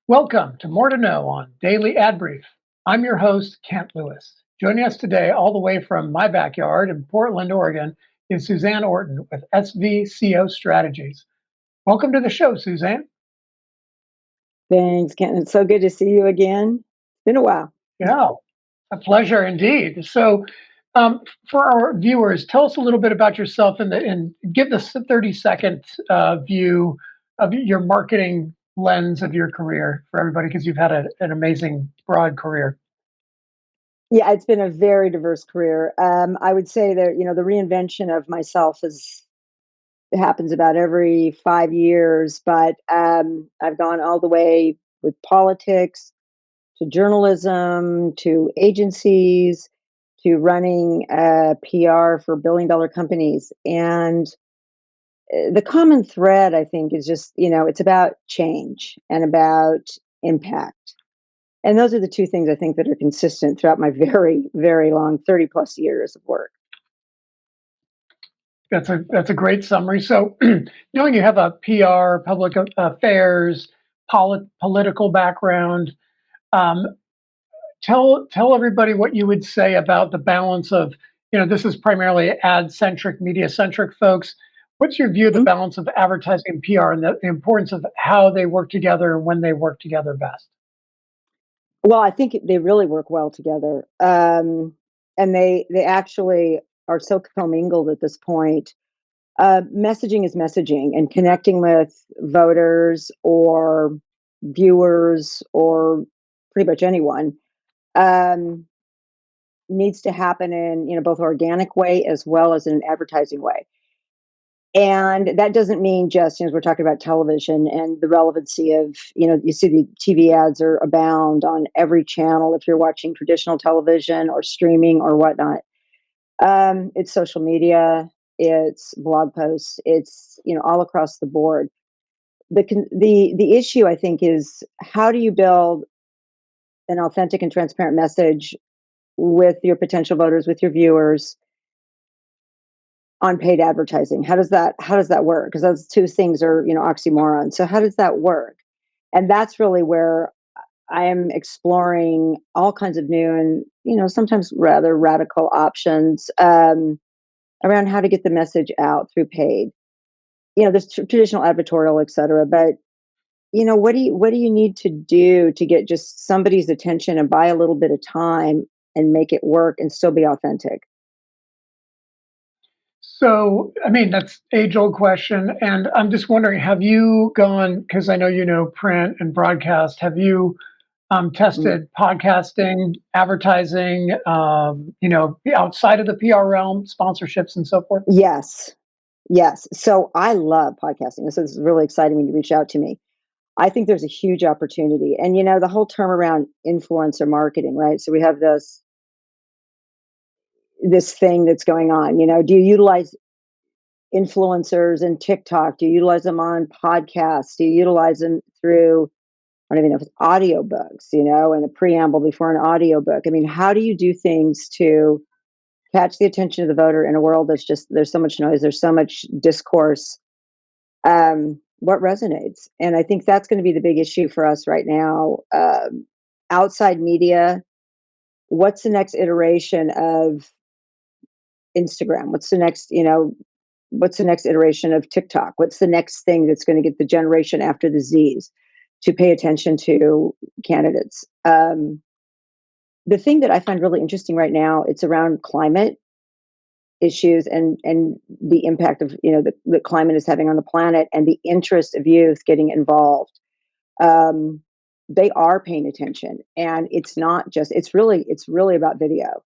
Welcome to More to Know on Daily Ad Brief. I'm your host, Kent Lewis. Joining us today, all the way from my backyard in Portland, Oregon, is Susanne Orton with SVCO Strategies. Welcome to the show, Susanne. Thanks, Ken. It's so good to see you again. It's been a while. Yeah, a pleasure indeed. For our viewers, tell us a little bit about yourself and give us a 30-second view of your marketing lens of your career for everybody, because you've had an amazing, broad career. Yeah, it's been a very diverse career. I would say that, the reinvention of myself it happens about every 5 years, but I've gone all the way with politics to journalism to agencies to running PR for billion-dollar companies. And the common thread, I think, is just, it's about change and about impact. And those are the two things I think that are consistent throughout my very, very long 30 plus years of work. That's a great summary. So, knowing you have a PR, public affairs, political background, um, tell everybody what you would say about the balance of, this is primarily ad centric, media centric folks. What's your view of the Mhm. balance of advertising and PR and the importance of how they work together and when they work together best? Well, I think they really work well together. And they actually are so commingled at this point. Messaging is messaging, and connecting with voters or viewers or pretty much anyone um, needs to happen in both organic way as well as in an advertising way. And that doesn't mean just, as we're talking about television and the relevancy of, you see the TV ads are abound on every channel if you're watching traditional television or streaming or whatnot. It's social media, it's blog posts, it's, all across the board. The issue, I think, is how do you build an authentic and transparent message with your potential voters, with your viewers, on paid advertising? How does that work? Because those two things are, oxymorons. So how does that work? And that's really where I am exploring all kinds of new and, sometimes rather radical options around how to get the message out through paid. There's traditional advertorial, et cetera, but what do you need to do to get just somebody's attention and buy a little bit of time and make it work and still be authentic? So, I mean, that's age old question. And I'm just wondering, have you gone, because I know you know print and broadcast, have you Mm. tested podcasting, advertising, outside of the PR realm, sponsorships and so forth? Yes. Yes. So I love podcasting. So this is really exciting when you reach out to me. I think there's a huge opportunity. And the whole term around influencer marketing, right? So we have this thing that's going on. Do you utilize influencers in TikTok? Do you utilize them on podcasts? Do you utilize them through, I don't even know if it's audiobooks, and a preamble before an audiobook? I mean, how do you do things to catch the attention of the voter in a world that's just, there's so much noise, there's so much discourse? What resonates? And I think that's going to be the big issue for us right now. Outside media, what's the next iteration of Instagram? What's the next iteration of TikTok? What's the next thing that's going to get the generation after the Z's to pay attention to candidates? The thing that I find really interesting right now, it's around climate issues and the impact of the climate is having on the planet and the interest of youth getting involved. um, they are paying attention, and it's not just, it's really about video.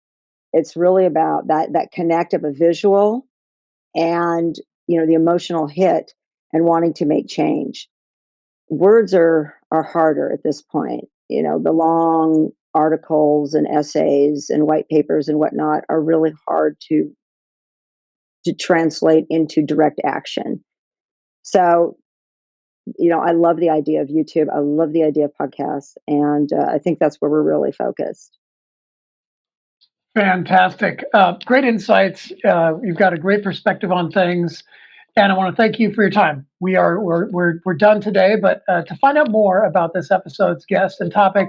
It's really about that connect of a visual and the emotional hit and wanting to make change. Words are harder at this point. The long articles and essays and white papers and whatnot are really hard to translate into direct action. So, I love the idea of YouTube. I love the idea of podcasts, and I think that's where we're really focused. Fantastic. Great insights. You've got a great perspective on things. And I want to thank you for your time. We're done today, but to find out more about this episode's guest and topic,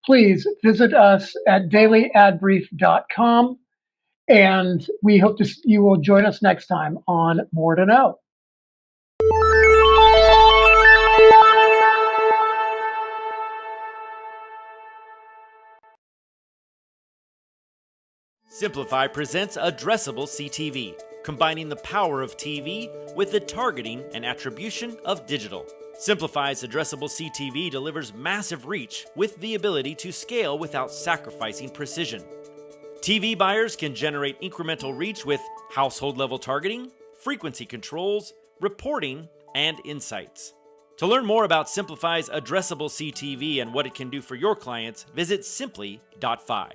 please visit us at dailyadbrief.com. And we hope you will join us next time on More to Know. Simplify presents Addressable CTV, combining the power of TV with the targeting and attribution of digital. Simplify's Addressable CTV delivers massive reach with the ability to scale without sacrificing precision. TV buyers can generate incremental reach with household-level targeting, frequency controls, reporting, and insights. To learn more about Simplify's Addressable CTV and what it can do for your clients, visit simply.fi.